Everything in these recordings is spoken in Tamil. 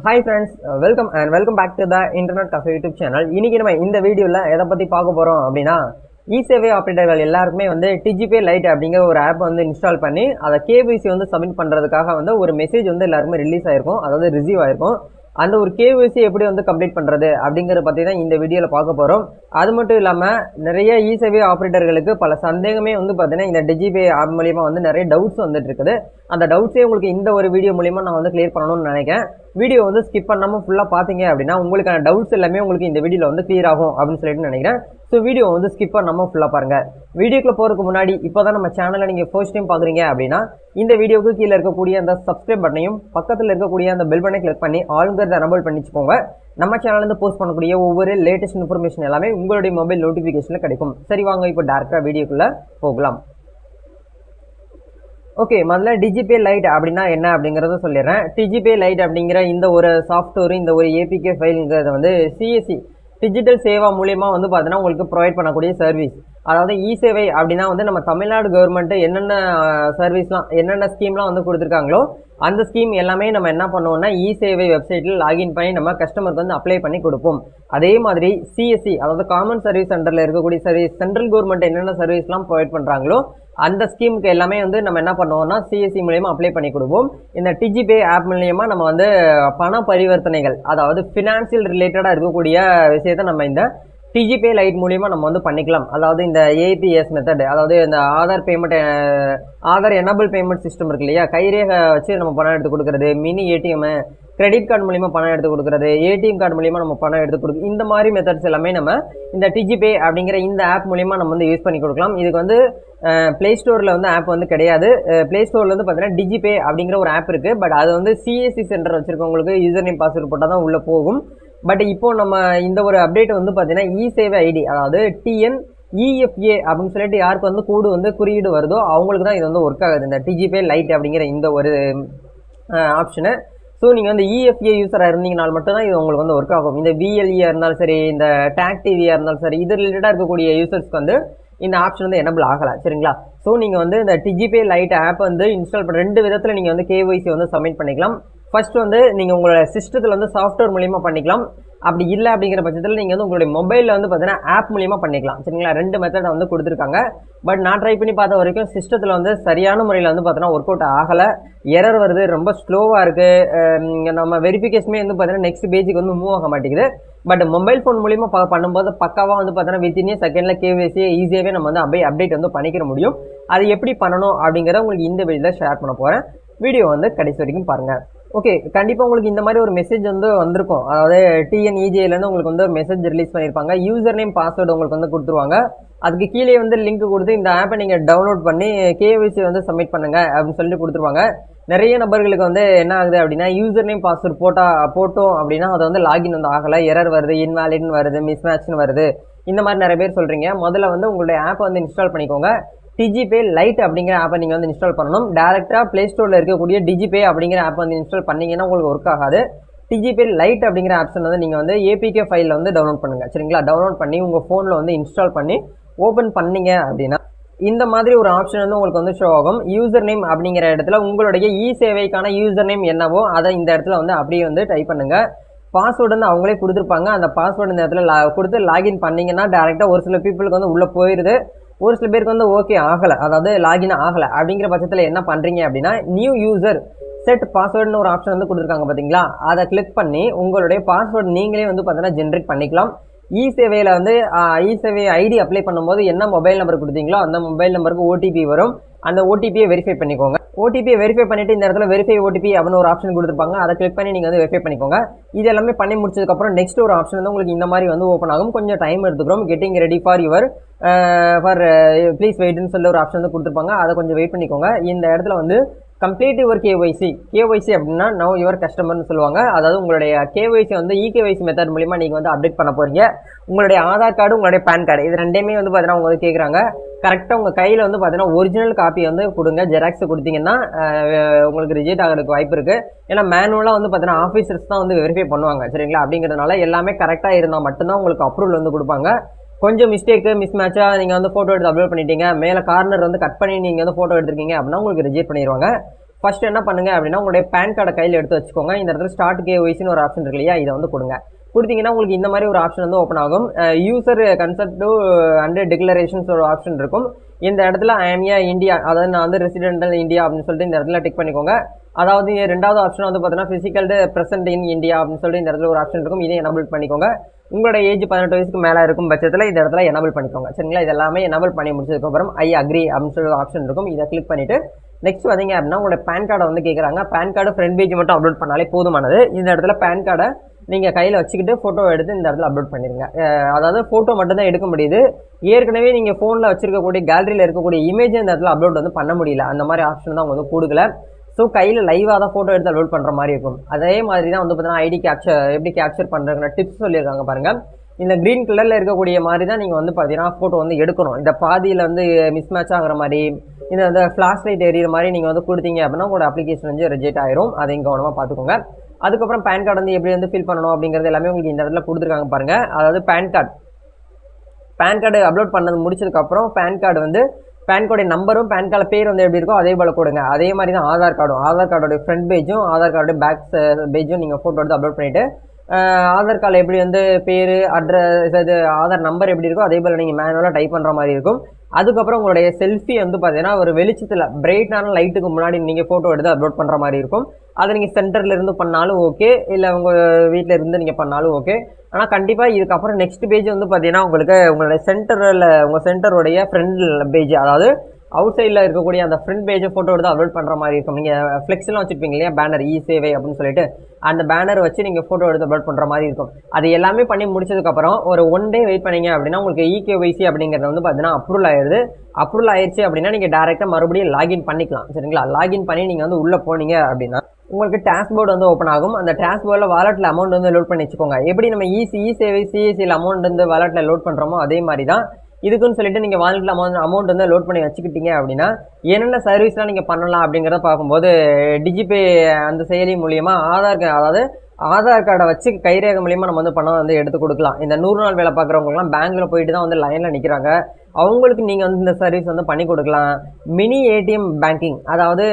Hi friends, welcome back to the Internet Cafe YouTube channel. இன்னைக்கு நம்ம இந்த வீடியோல எதை பத்தி பார்க்க போறோம் அப்படினா EFA ஆபரேட்டர்கள் எல்லாருக்குமே வந்து DigiPay Lite அப்படிங்கிற ஒரு ஆப் வந்து இன்ஸ்டால் பண்ணி அத KYC வந்து சப்மிட் பண்றதுக்காக வந்து ஒரு மெசேஜ் வந்து எல்லாருக்கும் ரிலீஸ் ஆயிருக்கும், அதாவது ரிசீவ் ஆயிருக்கும். அந்த ஒரு KYC எப்படி வந்து கம்ப்ளீட் பண்றது அப்படிங்கறத பத்தி தான் இந்த வீடியோல பார்க்க போறோம். அது மட்டும் இல்லாம நிறைய EFA ஆபரேட்டர்களுக்கு பல சந்தேகமே வந்து பாத்தீங்கன்னா இந்த DigiPay ஆப் மூலமா வந்து நிறைய டவுட்ஸ் வந்துட்டு இருக்குது. அந்த டவுட்ஸே உங்களுக்கு இந்த ஒரு வீடியோ மூலமா நான் வந்து கிளியர் பண்ணணும்னு நினைக்கிறேன். வீடியோ வந்து ஸ்கிப் பண்ணாம ஃபுல்லா பாத்தீங்க அப்படின்னா உங்களுக்கான டவுட்ஸ் எல்லாமே உங்களுக்கு இந்த வீடியோல வந்து கிளியர் ஆகும் அப்படின்னு சொல்லிட்டு நினைக்கிறேன். ஸோ வீடியோ வந்து ஸ்கிப் பண்ணாம ஃபுல்லா பாருங்க. வீடியோக்குள்ள போறதுக்கு முன்னாடி இப்போதான் நம்ம சேனலை நீங்க ஃபர்ஸ்ட் டைம் பாக்குறீங்க அப்படின்னா இந்த வீடியோக்கு கீழே இருக்கக்கூடிய அந்த சப்ஸ்கிரைப் பட்டனையும் பக்கத்தில் இருக்கக்கூடிய அந்த பெல் பட்டனை கிளிக் பண்ணி ஆளுங்கிறத எனபிள் பண்ணிச்சுக்கோங்க. நம்ம சேனல்ல இருந்து போஸ்ட் பண்ணக்கூடிய ஒவ்வொரு லேட்டஸ்ட் இன்ஃபர்மேஷன் எல்லாமே உங்களுடைய மொபைல் நோட்டிபிகேஷன்ல கிடைக்கும். சரி வாங்க இப்போ டைரக்டா வீடியோக்குள்ள போகலாம். ஓகே, முதல்ல DigiPay Lite அப்படின்னா என்ன அப்படிங்கறத சொல்லிடுறேன். DigiPay Lite அப்படிங்கிற இந்த ஒரு சாஃப்ட்வேர், இந்த ஒரு APK ஃபைல்ங்கிறது வந்து CSC டிஜிட்டல் சேவா மூலமா வந்து பார்த்தீங்கன்னா உங்களுக்கு ப்ரொவைட் பண்ணக்கூடிய சர்வீஸ். அதாவது சேவை அப்படின்னா வந்து நம்ம தமிழ்நாடு கவர்மெண்ட் என்னென்ன சர்வீஸ்லாம் என்னென்ன ஸ்கீம்லாம் வந்து கொடுத்துருக்காங்களோ அந்த ஸ்கீம் எல்லாமே நம்ம என்ன பண்ணுவோம்னா சேவை வெப்சைட்டில் லாகின் பண்ணி நம்ம கஸ்டமருக்கு வந்து அப்ளை பண்ணி கொடுப்போம். அதே மாதிரி CSC அதாவது காமன் சர்வீஸ் சென்டரில் இருக்கக்கூடிய சர்வீஸ், சென்ட்ரல் கவர்மெண்ட் என்னென்ன சர்வீஸ்லாம் ப்ரொவைட் பண்ணுறாங்களோ அந்த ஸ்கீமுக்கு எல்லாமே வந்து நம்ம என்ன பண்ணுவோம்னா CSC மூலமா அப்ளை பண்ணி கொடுப்போம். இந்த DigiPay ஆப் மூலமா நம்ம வந்து பண பரிவர்த்தனைகள், அதாவது ஃபினான்சியல் ரிலேட்டடா இருக்கக்கூடிய விஷயத்த நம்ம இந்த DigiPay Lite மூலமா நம்ம வந்து பண்ணிக்கலாம். அதாவது இந்த APS மெத்தட், அதாவது இந்த ஆதார் எனபிள் பேமெண்ட் சிஸ்டம் இருக்கு இல்லையா, கைரேகை வச்சு நம்ம பணம் எடுத்து கொடுக்கறது, மினி ATM, கிரெடிட் கார்டு மூலியமா பணம் எடுத்து கொடுக்கறது, ATM கார்டு மூலியமா நம்ம பணம் எடுத்து கொடுக்கு, இந்த மாதிரி மெத்தட்ஸ் எல்லாமே நம்ம இந்த DigiPay அப்படிங்கிற இந்த ஆப் மூலமா நம்ம வந்து யூஸ் பண்ணி கொடுக்கலாம். இதுக்கு வந்து பிளே ஸ்டோர்ல வந்து ஆப் வந்து கிடையாது. பிளே ஸ்டோர்ல வந்து பார்த்தீங்கன்னா DigiPay அப்படிங்கிற ஒரு ஆப் இருக்கு. பட் அது வந்து CSC சென்டர் வச்சிருக்கவங்களுக்கு யூசர் நேம் பாஸ்வேர்டு போட்டால் தான் உள்ள போகும். பட் இப்போ நம்ம இந்த ஒரு அப்டேட் வந்து பார்த்தீங்கன்னா சேவை ஐடி, அதாவது TNeGA அப்படின்னு சொல்லிட்டு யாருக்கு வந்து கோடு வந்து குறியீடு வருதோ அவங்களுக்கு தான் இது வந்து ஒர்க் ஆகுது, இந்த DigiPay Lite அப்படிங்கிற இந்த ஒரு ஆப்ஷனு. ஸோ நீங்கள் வந்து EFA யூஸராக இருந்தீங்கனால் மட்டும்தான் இது உங்களுக்கு வந்து ஒர்க் ஆகும். இந்த VLE இருந்தாலும் சரி, இந்த டேக் டிவியாக இருந்தாலும் சரி, இது ரிலேட்டடாக இருக்கக்கூடிய யூசர்ஸ்க்கு வந்து இந்த ஆப்ஷன் வந்து எனபிள் ஆகலை. சரிங்களா? ஸோ நீங்கள் வந்து இந்த DigiPay Lite ஆப் வந்து இன்ஸ்டால் பண்ண ரெண்டு விதத்தில் நீங்கள் வந்து KYC வந்து சப்மிட் பண்ணிக்கலாம். ஃபர்ஸ்ட் வந்து நீங்கள் உங்களோட சிஸ்டத்தில் வந்து சாஃப்ட்வேர் மூலியமா பண்ணிக்கலாம். அப்படி இல்லை அப்படிங்கிற பட்சத்தில் நீங்கள் வந்து உங்களுடைய மொபைலில் வந்து பார்த்தீங்கன்னா ஆப் மூலியமா பண்ணிக்கலாம். சரிங்களா? ரெண்டு மெத்தடை வந்து கொடுத்துருக்காங்க. பட் நான் ட்ரை பண்ணி பார்த்த வரைக்கும் சிஸ்டத்தில் வந்து சரியான முறையில் வந்து பார்த்தீங்கன்னா ஒர்க் அவுட் ஆகலை, எரர் வருது, ரொம்ப ஸ்லோவாக இருக்குது. நம்ம வெரிஃபிகேஷனே வந்து பார்த்தீங்கன்னா நெக்ஸ்ட் பேஜுக்கு வந்து மூவ் ஆக மாட்டேங்குது. பட் மொபைல் ஃபோன் மூலியமா பண்ணும்போது பக்காவாக வந்து பார்த்தீங்கன்னா வித்தின் செகண்டில் KYC ஈஸியாகவே நம்ம வந்து அப்டேட் வந்து பண்ணிக்கிற முடியும். அது எப்படி பண்ணணும் அப்படிங்கிறத உங்களுக்கு இந்த வீடியோவில் ஷேர் பண்ண போகிறேன். வீடியோ வந்து கடைசி வரைக்கும் பாருங்கள். ஓகே, கண்டிப்பாக உங்களுக்கு இந்த மாதிரி ஒரு மெசேஜ் வந்து வந்திருக்கும். அதாவது TNeGAலேருந்து உங்களுக்கு வந்து மெசேஜ் ரிலீஸ் பண்ணியிருப்பாங்க. யூசர் நேம் பாஸ்வேர்டு உங்களுக்கு வந்து கொடுத்துருவாங்க. அதுக்கு கீழே வந்து லிங்க் கொடுத்து இந்த ஆப்பை நீங்கள் டவுன்லோட் பண்ணி KYC வந்து சப்மிட் பண்ணுங்க அப்படின்னு சொல்லிட்டு கொடுத்துருவாங்க. நிறைய நபர்களுக்கு வந்து என்ன ஆகுது அப்படின்னா யூசர் நேம் பாஸ்வேர்டு போட்டோம் அப்படின்னா அது வந்து லாகின் வந்து ஆகலை, எரர் வருது, இன்வாலிட்னு வருது, மிஸ்மேட்ச்னு வருது. இந்த மாதிரி நிறைய பேர் சொல்கிறீங்க. முதல்ல வந்து உங்களுடைய ஆப்பை வந்து இன்ஸ்டால் பண்ணிக்கோங்க. DigiPay Lite அப்படிங்கிற ஆப்பை நீங்கள் வந்து இன்ஸ்டால் பண்ணணும். டேரெக்டாக ப்ளே ஸ்டோரில் இருக்கக்கூடிய DigiPay அப்படிங்கிற ஆப் வந்து இன்ஸ்டால் பண்ணிங்கன்னா உங்களுக்கு ஒர்க் ஆகாது. DigiPay Lite அப்படிங்கிற ஆப்ஷன் வந்து நீங்கள் வந்து APK ஃபைலில் வந்து டவுன்லோட் பண்ணுங்கள். சரிங்களா? டவுன்லோட் பண்ணி உங்கள் ஃபோனில் வந்து இன்ஸ்டால் பண்ணி ஓப்பன் பண்ணீங்க அப்படின்னா இந்த மாதிரி ஒரு ஆப்ஷன் வந்து உங்களுக்கு வந்து ஷோ ஆகும். யூசர் நேம் அப்படிங்கிற இடத்துல உங்களுடைய சேவைக்கான யூசர் நேம் என்னவோ அதை இந்த இடத்துல வந்து அப்படியே வந்து டைப் பண்ணுங்கள். பாஸ்வேர்டு வந்து அவங்களே கொடுத்துருப்பாங்க. அந்த பாஸ்வேர்டு இந்த இடத்துல கொடுத்து லாகின் பண்ணிங்கன்னா டேரெக்டாக ஒரு சில பீப்புளுக்கு வந்து உள்ளே போயிடுது. ஒரு சில பேருக்கு வந்து ஓகே ஆகலை, அதாவது லாகின் ஆகலை. அப்படிங்கிற பட்சத்தில் என்ன பண்ணுறீங்க அப்படின்னா நியூ யூசர் செட் பாஸ்வேர்டுன்னு ஒரு ஆப்ஷன் வந்து கொடுத்துருக்காங்க பார்த்தீங்களா, அதை கிளிக் பண்ணி உங்களுடைய பாஸ்வேர்டு நீங்களே வந்து பார்த்தீங்கன்னா ஜென்ரேட் பண்ணிக்கலாம். சேவையில் வந்து சேவை ஐடி அப்ளை பண்ணும்போது என்ன மொபைல் நம்பர் கொடுத்தீங்களோ அந்த மொபைல் நம்பருக்கு OTP வரும். அந்த OTPயை வெரிஃபை பண்ணிக்கோங்க. OTPயை வெரிஃபை பண்ணிவிட்டு இந்த இடத்துல வெரிஃபை OTP அப்படின்னு ஒரு ஆப்ஷன் கொடுத்துருப்பாங்க. அதை கிளிக் பண்ணி நீங்கள் வந்து வெரிஃபை பண்ணிக்கோங்க. இது எல்லாமே பண்ணி முடிச்சதுக்கப்புறம் நெக்ஸ்ட் ஒரு ஆப்ஷன் வந்து உங்களுக்கு இந்த மாதிரி வந்து ஓப்பன் ஆகும். கொஞ்சம் டைம் எடுத்துக்கிறோம். கெட்டிங் ரெடி ஃபார் ப்ளீஸ் வெயிட்னு சொல்லி ஒரு ஆப்ஷன் வந்து கொடுத்துருப்பாங்க. அதை கொஞ்சம் வெயிட் பண்ணிக்கோங்க. இந்த இடத்துல வந்து கம்ப்ளீட் யுவர் KYC அப்படின்னா நவ் யுவர் கஸ்டமர்னு சொல்லுவாங்க. அதாவது உங்களுடைய KYC வந்து EKYC மெத்தட் மூலிமா நீங்கள் வந்து அப்டேட் பண்ண போகிறீங்க. உங்களுடைய ஆதார் கார்டு, உங்களுடைய பேன் கார்டு, இது ரெண்டையுமே வந்து பார்த்தீங்கன்னா அவங்க வந்து கேட்குறாங்க. கரெக்டாக உங்கள் கையில் வந்து பார்த்தீங்கன்னா ஒரிஜினல் காப்பி வந்து கொடுங்க. ஜெராக்ஸ் கொடுத்தீங்கன்னா உங்களுக்கு ரிஜெக்ட் ஆகிறதுக்கு வாய்ப்பு இருக்குது. ஏன்னா மேனுவலாக வந்து பார்த்தீங்கன்னா ஆஃபீஸர்ஸ் தான் வந்து வெரிஃபை பண்ணுவாங்க. சரிங்களா? அப்படிங்கிறதுனால எல்லாமே கரெக்டாக இருந்தால் மட்டும்தான் உங்களுக்கு அப்ரூவல் வந்து கொடுப்பாங்க. கொஞ்சம் மிஸ்டேக்கு மிஸ்மேட்சாக நீங்கள் வந்து ஃபோட்டோ எடுத்து அப்லோட் பண்ணிட்டீங்க, மேலே கார்னர் வந்து கட் பண்ணி நீங்கள் வந்து ஃபோட்டோ எடுத்துருக்கீங்க அப்படின்னா உங்களுக்கு ரிஜெக்ட் பண்ணிடுவாங்க. ஃபர்ஸ்ட் என்ன பண்ணுங்க அப்படின்னா உங்களுடைய பேன் கார்டை கையில் எடுத்து வச்சுக்கோங்க. இந்த இடத்துல ஸ்டார்ட் கேஒய்சின்னு ஒரு ஆப்ஷன் இருக்கு இல்லையா, இதை வந்து கொடுங்க. கொடுத்தீங்கன்னா உங்களுக்கு இந்த மாதிரி ஒரு ஆப்ஷன் வந்து ஓப்பன் ஆகும். யூசர் கன்செப்ட் அண்ட் டிக்ளரேஷன்ஸ் ஒரு ஆப்ஷன் இருக்கும். இந்த இடத்துல ஐஎம்ஏ இந்தியா, அதாவது நான் வந்து ரெசிடென்டல் இந்தியா அப்படின்னு சொல்லிட்டு இந்த இடத்துல டிக் பண்ணிக்கோங்க. அதாவது ரெண்டாவது ஆப்ஷன் வந்து பார்த்தீங்கன்னா ஃபிசிக்கல் பிரசன்ட் இன் இந்தியா அப்படின்னு சொல்லிட்டு இந்த இடத்துல ஒரு ஆப்ஷன் இருக்கும். இதை எனபிள் பண்ணிக்கோங்க. உங்களோட ஏஜ் 18 வயசுக்கு மேலே இருக்கும் பட்சத்தில் இந்த இடத்துல எனபிள் பண்ணிக்கோங்க. சரிங்களா, இது எல்லாமே எனபிள் பண்ணி முடிச்சதுக்கப்புறம் ஐ அக்ரி அப்படின்னு சொல்லி ஒரு ஆப்ஷன் இருக்கும். இதை கிளிக் பண்ணிட்டு நெக்ஸ்ட் வந்தீங்க அப்படின்னா உங்களோட பேன் கார்டை வந்து கேட்குறாங்க. பேன் கார்டு ஃப்ரண்ட் பேஜ் மட்டும் அப்லோட் பண்ணாலே போதுமானது. இந்த இடத்துல பேன் கார்டை நீங்கள் கையில் வச்சுக்கிட்டு ஃபோட்டோ எடுத்து இந்த இடத்துல அப்லோட் பண்ணிடுங்க. அதாவது ஃபோட்டோ மட்டும்தான் எடுக்க முடியுது. ஏற்கனவே நீங்கள் ஃபோனில் வச்சிருக்கக்கூடிய கேலரியில் இருக்கக்கூடிய இமேஜ் இந்த இடத்துல அப்லோட் வந்து பண்ண முடியல. அந்த மாதிரி ஆப்ஷன் தான் அவங்க வந்து கொடுக்கல. ஸோ கையில் லைவாக தான் ஃபோட்டோ எடுத்து அப்லோட் பண்ணுற மாதிரி இருக்கும். அதே மாதிரி தான் வந்து பார்த்தீங்கன்னா ஐடி கேப்சர் எப்படி கேப்சர் பண்ணுறதுங்கிற டிப்ஸ் சொல்லியிருக்காங்க பாருங்கள். இந்த க்ரீன் கலரில் இருக்கக்கூடிய மாதிரி தான் நீங்கள் வந்து பார்த்தீங்கன்னா ஃபோட்டோ வந்து எடுக்கணும். இந்த பாதியில் வந்து மிஸ் மேட்ச் ஆகிற மாதிரி, இந்த ஃப்ளாஷ் லைட் எரியிற மாதிரி நீங்கள் வந்து கொடுத்தீங்க அப்படின்னா உங்களோட அப்ளிகேஷன் வந்து ரிஜெக்ட் ஆயிரும். அதையும் கவனமாக பார்த்துக்கோங்க. அதுக்கப்புறம் பேன் கார்டு வந்து எப்படி வந்து ஃபில் பண்ணணும் அப்படிங்கிறது எல்லாமே உங்களுக்கு இந்த இடத்துல கொடுத்துருக்காங்க பாருங்கள். அதாவது பேன் கார்டு அப்லோட் பண்ணது முடிச்சதுக்கப்புறம் பேன் கார்டு வந்து பேன் கார்டு நம்பரும் பேன் கார்டு பேர் வந்து எப்படி இருக்கோ அதே போல் கொடுங்க. அதே மாதிரி தான் ஆதார் கார்டோடைய ஃப்ரண்ட் பேஜும் ஆதார் கார்டு பேக் பேஜும் நீங்கள் ஃபோட்டோ எடுத்து அப்லோட் பண்ணிவிட்டு ஆதார் கார்டு எப்படி வந்து பேர் அட்ரஸ் இது ஆதார் நம்பர் எப்படி இருக்கோ அதே போல் நீங்கள் மேனுவலாக டைப் பண்ணுற மாதிரி இருக்கும். அதுக்கப்புறம் உங்களுடைய செல்ஃபி வந்து பார்த்தீங்கன்னா ஒரு வெளிச்சத்தில் பிரைட்டான லைட்டுக்கு முன்னாடி நீங்கள் ஃபோட்டோ எடுத்து அப்லோட் பண்ணுற மாதிரி இருக்கும். அதை நீங்கள் சென்டரில் இருந்து பண்ணாலும் ஓகே, இல்லை உங்கள் வீட்டில் இருந்து நீங்கள் பண்ணாலும் ஓகே. ஆனால் கண்டிப்பாக இதுக்கப்புறம் நெக்ஸ்ட் பேஜ் வந்து பார்த்தீங்கன்னா உங்களுக்கு உங்களுடைய உங்கள் சென்டருடைய ஃப்ரண்ட் பேஜ், அதாவது அவுட் சைடில் இருக்கக்கூடிய அந்த ஃப்ரண்ட் பேஜை ஃபோட்டோ எடுத்து அப்லோட் பண்ணுற மாதிரி இருக்கும். நீங்கள் ஃப்ளெக்ஸ்லாம் வச்சுருப்பீங்க இல்லையா, பேனர் சேவை அப்படின்னு சொல்லிட்டு அந்த பேனர் வச்சு நீங்கள் ஃபோட்டோ எடுத்து அப்லோட் பண்ணுற மாதிரி இருக்கும். அது எல்லாமே பண்ணி முடிச்சதுக்கப்புறம் ஒரு 1 டே வெயிட் பண்ணிங்க அப்படின்னா உங்களுக்கு EKYC அப்படிங்கிறது வந்து பார்த்தீங்கன்னா அப்ரூவல் ஆயிடுச்சு அப்படின்னா நீங்கள் டேரெக்டாக மறுபடியும் லாகின் பண்ணிக்கலாம். சரிங்களா, லாகின் பண்ணி நீங்கள் வந்து உள்ளே போனீங்க அப்படின்னா உங்களுக்கு டேஷ்போர்டு வந்து ஓப்பன் ஆகும். அந்த டேஷ்போர்டில் வாலெட்டில் அமௌண்ட் வந்து லோட் பண்ணி வச்சுக்கோங்க. எப்படி நம்ம சேவை CSCயில் அமௌண்ட் வந்து வாலெட்டில் லோட் பண்ணுறோமோ அதே மாதிரி தான் இதுக்குன்னு சொல்லிட்டு நீங்கள் வாலெட்டில் அமௌண்ட் வந்து லோட் பண்ணி வச்சுக்கிட்டீங்க அப்படின்னா என்னென்ன சர்வீஸ்லாம் நீங்கள் பண்ணலாம் அப்படிங்கிறத பார்க்கும்போது டிஜிபே அந்த செயலி மூலியமாக ஆதார் கார்டை வச்சு கைரேகை மூலியமாக நம்ம வந்து பணம் வந்து எடுத்து கொடுக்கலாம். இந்த 100 நாள் வேலை பார்க்குறவங்கலாம் பேங்க்கில் போயிட்டு தான் வந்து லைனில் நிற்கிறாங்க. அவங்களுக்கு நீங்கள் வந்து இந்த சர்வீஸ் வந்து பண்ணி கொடுக்கலாம். மினி ஏடிஎம் பேங்கிங், அதாவது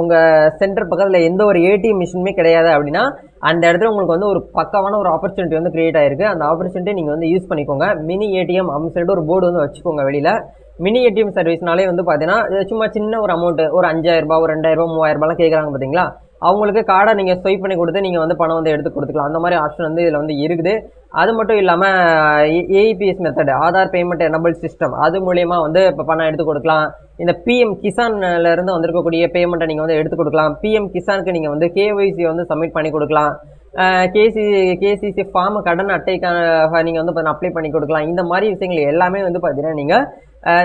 உங்கள் சென்டர் பக்கத்தில் எந்த ஒரு ஏடிஎம் மிஷினுமே கிடையாது அப்படின்னா அந்த இடத்துல உங்களுக்கு வந்து ஒரு பக்கமான ஒரு ஆப்பர்ச்சுனிட்டி வந்து கிரியேட் ஆயிருக்கு. அந்த ஆப்பர்ச்சுனிட்டி நீங்கள் வந்து யூஸ் பண்ணிக்கோங்க. மினி ஏடிஎம் அப்படின்னு சொல்லிட்டு ஒரு போர்டு வந்து வச்சுக்கோங்க வெளியில். மினி ஏடிஎம் சர்வீஸ்னாலே வந்து பார்த்தீங்கன்னா சும்மா சின்ன ஒரு அமௌண்ட்டு, ஒரு 5000 ரூபாய், ஒரு 2000 ரூபாய், 3000 ரூபாய்லாம் கேட்குறாங்க பார்த்தீங்களா, அவங்களுக்கு கார்டை நீங்கள் ஸ்வைப் பண்ணி கொடுத்து நீங்கள் வந்து பணம் வந்து எடுத்து கொடுத்துக்கலாம். அந்த மாதிரி ஆப்ஷன் வந்து இதில் வந்து இருக்குது. அது மட்டும் இல்லாமல் AEPS method, Aadhaar payment enable system, அது மூலயமா வந்து இப்போ பணம் எடுத்து கொடுக்கலாம். இந்த பிஎம் கிசான்லேருந்து வந்திருக்கக்கூடிய பேமெண்ட்டை நீங்கள் வந்து எடுத்து கொடுக்கலாம். பிஎம் கிசானுக்கு நீங்கள் வந்து KYC வந்து சப்மிட் பண்ணி கொடுக்கலாம். கேசிசி ஃபார்ம் கடன் அட்டைக்கான நீங்கள் வந்து அப்ளை பண்ணி கொடுக்கலாம். இந்த மாதிரி விஷயங்கள் எல்லாமே வந்து பார்த்தீங்கன்னா நீங்கள்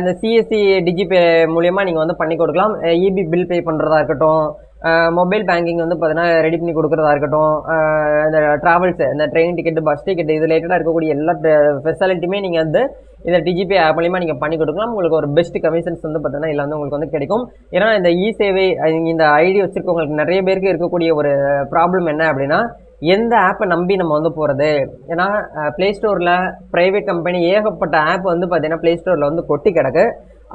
இந்த CSC டிஜிபே மூலயமா நீங்கள் வந்து பண்ணி கொடுக்கலாம். EB பில் பே பண்ணுறதா இருக்கட்டும், மொபைல் பேங்கிங் வந்து பார்த்தீங்கன்னா ரெடி பண்ணி கொடுக்குறதா இருக்கட்டும், இந்த ட்ராவல்ஸு, இந்த ட்ரெயின் டிக்கெட்டு, பஸ் டிக்கெட்டு, இது ரிலேட்டடாக இருக்கக்கூடிய எல்லா ஃபெசிலிட்டியுமே நீங்கள் வந்து இந்த டிஜிபே ஆப் மூலியமாக நீங்கள் பண்ணி கொடுக்கலாம். உங்களுக்கு ஒரு பெஸ்ட் கமிஷன்ஸ் வந்து பார்த்தீங்கன்னா இதில் வந்து உங்களுக்கு வந்து கிடைக்கும். ஏன்னா இந்த சேவை இந்த ஐடி வச்சுருக்கவங்களுக்கு நிறைய பேருக்கு இருக்கக்கூடிய ஒரு ப்ராப்ளம் என்ன அப்படின்னா, எந்த ஆப்பை நம்பி நம்ம வந்து போகிறது. ஏன்னா ப்ளே ஸ்டோரில் ப்ரைவேட் கம்பெனி ஏகப்பட்ட ஆப் வந்து பார்த்தீங்கன்னா ப்ளே ஸ்டோரில் வந்து கொட்டி கிடக்கு.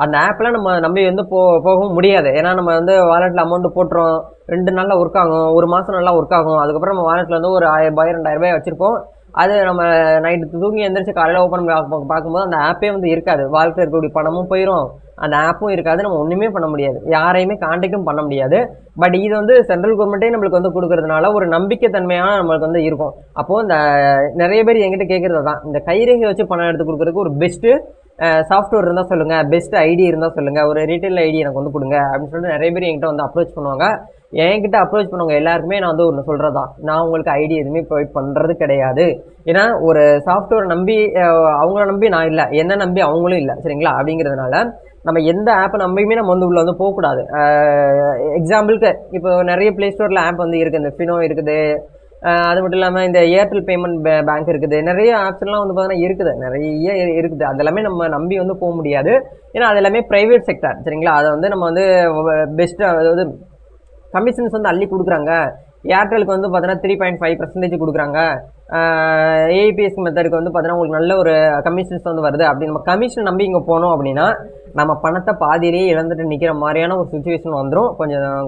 அந்த ஆப்லாம் நம்ம நம்பி வந்து போகவும் முடியாது. ஏன்னா நம்ம வந்து வாலெட்டில் அமௌண்ட்டு போட்டுறோம், 2 நாளில் ஒர்க் ஆகும், 1 மாதம் நல்லா ஒர்க் ஆகும். அதுக்கப்புறம் நம்ம வாலெட்டில் வந்து ஒரு 1000 ரூபாய் 2000 ரூபாய் வச்சுருப்போம். அது நம்ம நைட்டு தூங்கி எந்திரிச்சு காலையில் ஓப்பன் பார்க்கும்போது அந்த ஆப்பே வந்து இருக்காது. வாழ்க்கை இருக்கக்கூடிய பணமும் போயிடும், அந்த ஆப்பும் இருக்காது. நம்ம ஒன்றுமே பண்ண முடியாது, யாரையுமே கான்டாக்டும் பண்ண முடியாது. பட் இது வந்து சென்ட்ரல் கவர்மெண்ட்டே நம்மளுக்கு வந்து கொடுக்கறதுனால ஒரு நம்பிக்கை தன்மையான நம்மளுக்கு வந்து இருக்கும். அப்போது இந்த நிறைய பேர் என்கிட்ட கேட்குறது தான், இந்த கைரேகை வச்சு பணம் எடுத்து கொடுக்குறதுக்கு ஒரு பெஸ்ட்டு சாஃப்ட்வேர் இருந்தால் சொல்லுங்கள், பெஸ்ட் ஐடி இருந்தால் சொல்லுங்கள், ஒரு ரீட்டைல் ஐடி எனக்கு வந்து கொடுங்க அப்படின்னு சொல்லிட்டு நிறைய பேர் என்கிட்ட வந்து அப்ரோச் பண்ணுவாங்க. என்கிட்ட அப்ரோச் பண்ணுவாங்க எல்லாருக்குமே நான் வந்து ஒன்று சொல்கிறது தான், நான் உங்களுக்கு ஐடி எதுவுமே ப்ரொவைட் பண்ணுறது கிடையாது. ஏன்னா ஒரு சாஃப்ட்வேர் நம்பி அவங்கள நம்பி நான் இல்லை, என்ன நம்பி அவங்களும் இல்லை. சரிங்களா, அப்படிங்கிறதுனால நம்ம எந்த ஆப்பை நம்பியுமே நம்ம வந்து உள்ளே வந்து போகக்கூடாது. எக்ஸாம்பிளுக்கு இப்போ நிறைய ப்ளே ஸ்டோரில் ஆப் வந்து இருக்குது, இந்த ஃபினோ இருக்குது, அது மட்டும் இல்லாமல் இந்த ஏர்டெல் பேமெண்ட் பேங்க் இருக்குது, நிறைய ஆப்ஸ்லாம் வந்து பார்த்தீங்கன்னா இருக்குது, நிறைய இருக்குது. அதெல்லாமே நம்ம நம்பி வந்து போக முடியாது. ஏன்னா அது எல்லாமே ப்ரைவேட் செக்டர். சரிங்களா, அதை வந்து நம்ம வந்து பெஸ்ட்டாக, அதாவது கமிஷன்ஸ் வந்து அள்ளி கொடுக்குறாங்க. ஏர்டெலுக்கு வந்து பார்த்தீங்கன்னா 3.5% கொடுக்குறாங்க. ஏபிஎஸ் மெத்தடுக்கு வந்து பார்த்தீங்கன்னா உங்களுக்கு நல்ல ஒரு கமிஷன்ஸ் வந்து வருது. அப்படி நம்ம கமிஷன் நம்பி இங்கே போனோம் அப்படின்னா நம்ம பணத்தை பாதியிலேயே இழந்துட்டு நிற்கிற மாதிரியான ஒரு சுச்சுவேஷன் வந்துடும்.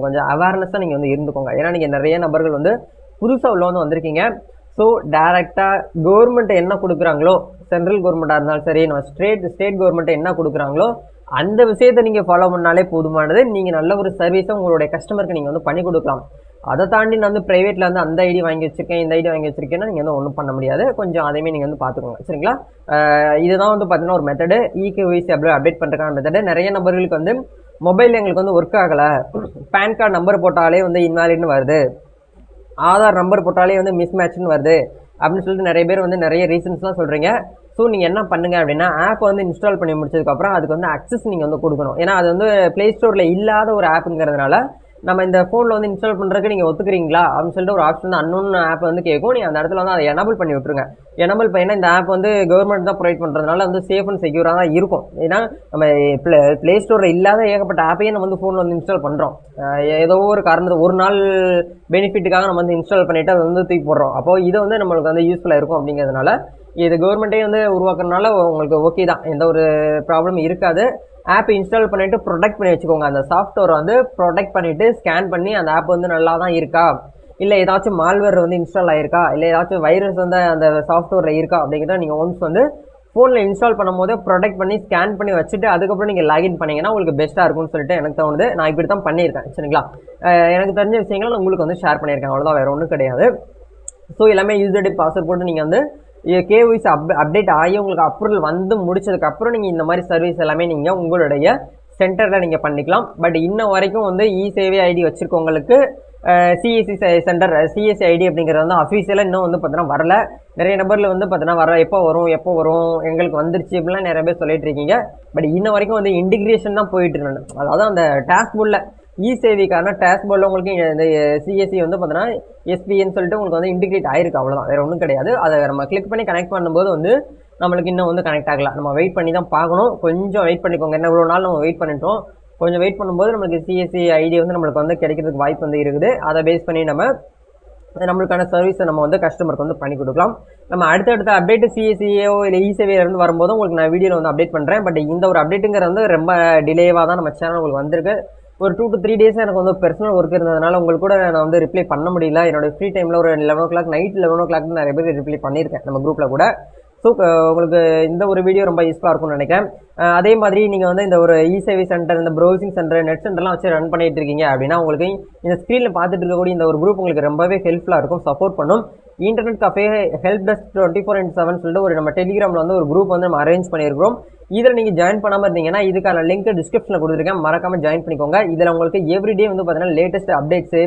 கொஞ்சம் அவேர்னஸாக நீங்கள் வந்து இருந்துக்கோங்க. ஏன்னா நீங்கள் நிறைய நபர்கள் வந்து புதுசாக உள்ள வந்து வந்திருக்கீங்க. ஸோ டேரெக்டாக கவர்மெண்ட் என்ன கொடுக்குறாங்களோ, சென்ட்ரல் கவர்மெண்ட்டாக இருந்தாலும் சரி, நம்ம ஸ்டேட் கவர்மெண்ட் என்ன கொடுக்குறாங்களோ அந்த விஷயத்தை நீங்கள் ஃபாலோ பண்ணாலே போதுமானது. நீங்கள் நல்ல ஒரு சர்வீஸை உங்களுடைய கஸ்டமருக்கு நீங்கள் வந்து பண்ணி கொடுக்கலாம். அதை தாண்டி நான் வந்து ப்ரைவேட்டில் வந்து அந்த ஐடி வாங்கி வச்சுருக்கேன், இந்த ஐடி வாங்கி வச்சுருக்கேன்னா நீங்கள் வந்து ஒன்றும் பண்ண முடியாது. கொஞ்சம் அதையுமே நீங்கள் வந்து பார்த்துக்கோங்க, சரிங்களா? இதுதான் வந்து பார்த்தீங்கன்னா ஒரு மெத்தடு. இகேஒய்சி அப்டேட் பண்ணுறதுக்கான மெத்தடு. நிறைய நபர்களுக்கு வந்து மொபைல் எங்களுக்கு வந்து ஒர்க் ஆகலை, பேன் கார்டு நம்பர் போட்டாலே வந்து இன்வாலிட்னு வருது, ஆதார் நம்பர் போட்டாலே வந்து மிஸ்மேட்ச்னு வருது அப்படின்னு சொல்லிட்டு நிறைய பேர் வந்து நிறைய ரீசன்ஸ்லாம் சொல்கிறீங்க. ஸோ நீங்கள் என்ன பண்ணுங்கள் அப்படின்னா, ஆப் வந்து இன்ஸ்டால் பண்ணி முடிச்சதுக்கப்புறம் அதுக்கு வந்து அக்சஸ் நீங்கள் வந்து கொடுக்கணும். ஏன்னா அது வந்து ப்ளே ஸ்டோரில் இல்லாத ஒரு ஆப்புங்கிறதுனால நம்ம இந்த ஃபோனில் வந்து இன்ஸ்டால் பண்ணுறதுக்கு நீங்கள் ஒத்துக்கிறீங்களா அப்படின்னு சொல்லிட்டு ஒரு ஆப்ஷன் வந்து அன்னோன் ஆப் வந்து கேட்கும். நீங்கள் அந்த இடத்துல வந்து அதை எனபிள் பண்ணி விட்டுருங்க. எனபிள் பண்ணினா இந்த ஆப் வந்து கவர்மெண்ட் தான் ப்ரொவைட் பண்ணுறதுனால வந்து சேஃப் அண்ட் செக்யூராக தான் இருக்கும். ஏன்னா நம்ம ப்ளே ஸ்டோரில் இல்லாத ஏகப்பட்ட ஆப்பையே நம்ம வந்து ஃபோனில் வந்து இன்ஸ்டால் பண்ணுறோம். ஏதோ ஒரு காரணத்தை ஒரு நாள் பெனிஃபிட்டுக்காக நம்ம வந்து இன்ஸ்டால் பண்ணிவிட்டு அதை வந்து தூக்கி போடுறோம். அப்போது இது வந்து நம்மளுக்கு வந்து யூஸ்ஃபுல்லாக இருக்கும். அப்படிங்கிறதுனால இது கவர்மெண்ட்டே வந்து உருவாக்குறதுனால உங்களுக்கு ஓகே தான், எந்த ஒரு ப்ராப்ளமும் இருக்காது. ஆப் இன்ஸ்டால் பண்ணிவிட்டு ப்ரொடெக்ட் பண்ணி வச்சுக்கோங்க. அந்த சாஃப்ட்வேர் வந்து ப்ரொடெக்ட் பண்ணிவிட்டு ஸ்கேன் பண்ணி அந்த ஆப் வந்து நல்லா தான் இருக்கா, இல்லை ஏதாச்சும் மால்வேர் வந்து இன்ஸ்டால் ஆகிருக்கா, இல்லை ஏதாச்சும் வைரஸ் வந்து அந்த சாஃப்ட்வேரில் இருக்கா அப்படிங்கிறத நீங்கள் ஒன்ஸ் வந்து ஃபோனில் இன்ஸ்டால் பண்ணும்போது ப்ரொடெக்ட் பண்ணி ஸ்கேன் பண்ணி வச்சுட்டு அதுக்கப்புறம் நீங்கள் லாகின் பண்ணிங்கன்னா உங்களுக்கு பெஸ்ட்டாக இருக்கும்னு சொல்லிட்டு எனக்கு தோணுது. நான் இப்படி தான் பண்ணியிருக்கேன், சரிங்களா? எனக்கு தெரிஞ்ச விஷயங்களை நான் உங்களுக்கு வந்து ஷேர் பண்ணியிருக்கேன், அவ்வளோதான், வேறு ஒன்றும் கிடையாது. ஸோ எல்லாமே யூசர் ஐடி பாஸ்வேர்ட் போட்டு நீங்கள் வந்து கேஒய்சி அப்டேட் ஆகி உங்களுக்கு அப்ரூவல் வந்து முடிச்சதுக்கப்புறம் நீங்கள் இந்த மாதிரி சர்வீஸ் எல்லாமே நீங்கள் உங்களுடைய சென்டரில் நீங்கள் பண்ணிக்கலாம். பட் இன்ன வரைக்கும் வந்து சேவை ஐடி வச்சுருக்கவங்களுக்கு சிஎஸ்சி சென்டர் சிஎஸ்சி ஐடி அப்படிங்கிறது வந்து அஃபீஷியலாக இன்னும் வந்து பார்த்தீங்கன்னா வரல. நிறைய நபரில் வந்து பார்த்தீங்கன்னா எப்போ வரும் எங்களுக்கு வந்துருச்சு அப்படிலாம் நிறைய பேர் சொல்லிட்டு இருக்கீங்க. பட் இன்ன வரைக்கும் வந்து இன்டிகிரேஷன் தான் போயிட்டு இருந்தேன். அதாவது அந்த டாஸ்க்போர்டில் சேவைக்கான டாஸ்க்போர்டில் உங்களுக்கு இந்த சிஎஸ்சி வந்து பார்த்தீங்கன்னா எஸ்பின்னு சொல்லிட்டு உங்களுக்கு வந்து இன்டிகிரேட் ஆயிருக்கு, அவ்வளோதான், வேறு ஒன்றும் கிடையாது. அதை நம்ம கிளிக் பண்ணி கனெக்ட் பண்ணும்போது வந்து நம்மளுக்கு இன்னும் வந்து கனெக்ட் ஆகலாம். நம்ம வெயிட் பண்ணி தான் பார்க்கணும். கொஞ்சம் வெயிட் பண்ணிக்கோங்க. என்ன இவ்வளோ நாள் நம்ம வெயிட் பண்ணிட்டோம். கொஞ்சம் வெயிட் பண்ணும்போது நம்மளுக்கு சிஎஸ்சி ஐடி வந்து நம்மளுக்கு வந்து கிடைக்கிறதுக்கு வாய்ப்பு வந்து இருக்குது. அதை பேஸ் பண்ணி நம்மளுக்கான சர்வீஸை நம்ம வந்து கஸ்டமருக்கு வந்து பண்ணி கொடுக்கலாம். நம்ம அடுத்தடுத்த அப்டேட் சிஎஸ்சியோ இல்லை இசேவையிலேருந்து வரும்போது உங்களுக்கு நான் வீடியோவில் வந்து அப்டேட் பண்ணுறேன். பட் இந்த ஒரு அப்டேட்டுங்கிறது வந்து ரொம்ப டிலேவாக தான் நம்ம சேனல் உங்களுக்கு வந்திருக்கு. ஒரு 2 to 3 டேஸாக எனக்கு வந்து பர்சனல் ஒர்க் இருந்ததுனால உங்களுக்கு கூட நான் வந்து ரிப்ளை பண்ண முடியல. என்னோடய ஃப்ரீ டைமில் ஒரு 11 o'clock நைட் 11 o'clock நிறைய பேர் ரிப்ளை பண்ணியிருக்கேன் நம்ம குரூப்பில் கூட. ஸோ உங்களுக்கு இந்த ஒரு வீடியோ ரொம்ப யூஸ்ஃபுல்லாக இருக்கும்னு நினைக்கிறேன். அதே மாதிரி நீங்கள் வந்து இந்த ஒரு சேவை சென்டர், இந்த ப்ரௌசிங் சென்டர், நெட் சென்டர்லாம் வச்சு ரன் பண்ணிட்டு இருக்கீங்க அப்படின்னா உங்களுக்கு இந்த ஸ்க்ரீனில் பார்த்துட்டு இருக்கக்கூடிய இந்த ஒரு குரூப் உங்களுக்கு ரொம்பவே ஹெல்ப்ஃபுல்லாக இருக்கும், சப்போர்ட் பண்ணும். இன்டர்நெட் கஃபே ஹெல்ப் டெஸ்க் 24/7 சொல்லிட்டு ஒரு நம்ம டெலிகிராமில் வந்து ஒரு குரூப் வந்து நம்ம அரேஞ்ச் பண்ணியிருக்கிறோம். இதில் நீங்கள் ஜாயின் பண்ணாமல் இருந்தீங்கன்னா இதுக்கான லிங்க் டிஸ்கிரிப்ஷனில் கொடுத்துருக்கேன், மறக்காமல் ஜாயின் பண்ணிக்கோங்க. இதில் உங்களுக்கு எவ்ரிடே வந்து பார்த்தீங்கன்னா லேட்டஸ்ட் அப்டேட்ஸு,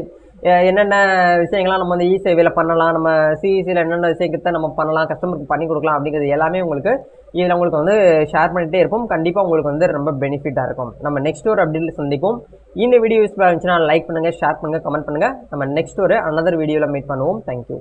என்னென்ன விஷயங்கள்லாம் நம்ம வந்து சேவையில் பண்ணலாம், நம்ம சிஇசியில் என்னென்ன விஷயத்தை நம்ம பண்ணலாம், கஸ்டமருக்கு பண்ணி கொடுக்கலாம் அப்படிங்கிறது எல்லாமே உங்களுக்கு இதில் உங்களுக்கு வந்து ஷேர் பண்ணிகிட்டே இருப்போம். கண்டிப்பாக உங்களுக்கு வந்து ரொம்ப பெனிஃபிட்டாக இருக்கும். நம்ம நெக்ஸ்ட் ஒரு அப்டேட்டில் சந்திப்போம். இந்த வீடியோ யூஸ்ஃபுல்லாக இருந்துச்சுன்னா லைக் பண்ணுங்கள், ஷேர் பண்ணுங்கள், கமெண்ட் பண்ணுங்கள். நம்ம நெக்ஸ்ட் ஒரு அனதர் வீடியோவில் மீட் பண்ணுவோம். தேங்க்யூ.